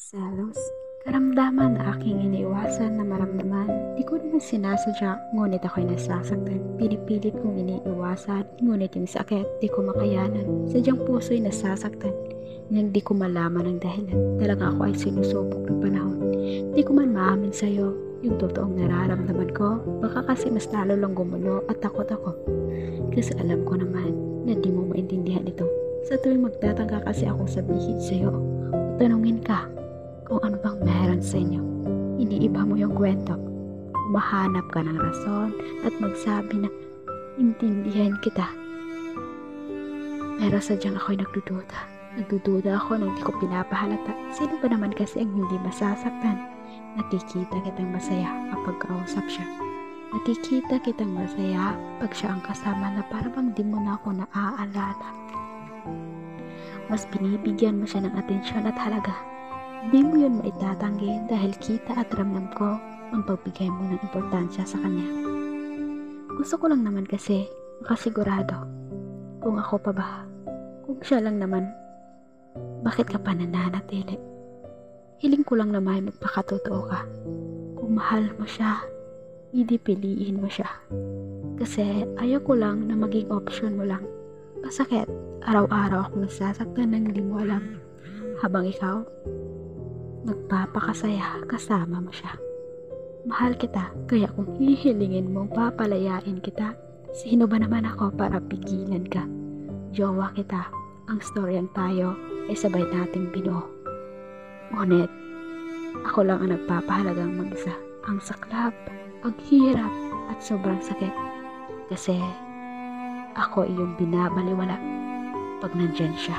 Selos, karamdaman na aking iniiwasan na maramdaman. Di ko naman sinasadya, ngunit ako'y nasasaktan. Pinipilit kong iniiwasan, ngunit yung sakit, di ko makayanan. Sadyang puso'y nasasaktan, nang di ko malaman ang dahilan. Talaga ako ay sinusubok ng panahon. Di ko man maamin sa'yo yung totoong nararamdaman ko. Baka kasi mas lalo lang gumulo at takot ako. Kasi alam ko naman na di mo maintindihan ito. Sa tuwing magtatangka kasi akong sabihin sa'yo, tanungin ka kung ano bang meron sa inyo. Iniiba mo yung kwento. Umahanap ka ng rason at magsabi na intindihan kita. Pero sadyang ako'y nagdududa. Nagdududa ako nang di ko pinapahalata. Sino ba naman kasi ang hindi masasaktan? Nakikita kitang masaya kapag kausap siya. Nakikita kitang masaya pag siya ang kasama na para bang di mo na ako naaalala. Mas binibigyan mo siya ng atensyon at halaga. Hindi mo yun maitatanggi dahil kita at ramdam ko ang pagbigay mo ng importansya sa kanya. Gusto ko lang naman kasi makasigurado kung ako pa ba, kung siya lang naman, bakit ka pa nananatili? Hiling ko lang naman magpakatotoo ka. Kung mahal mo siya, hindi piliin mo siya. Kasi ayaw ko lang na maging option mo lang. Masakit, araw-araw akong nasasaktan nang hindi mo alam. Habang ikaw, nagpapakasaya kasama mo siya. Mahal kita, kaya kung hihilingin mong papalayain kita, sino ba naman ako para pigilan ka? Jowa kita, ang storyang tayo ay sabay nating binuo. Ngunit, ako lang ang nagpapahalagang mag-isa. Ang saklap, ang hirap, at sobrang sakit. Kasi, ako iyong binabaliwala pag nandyan siya.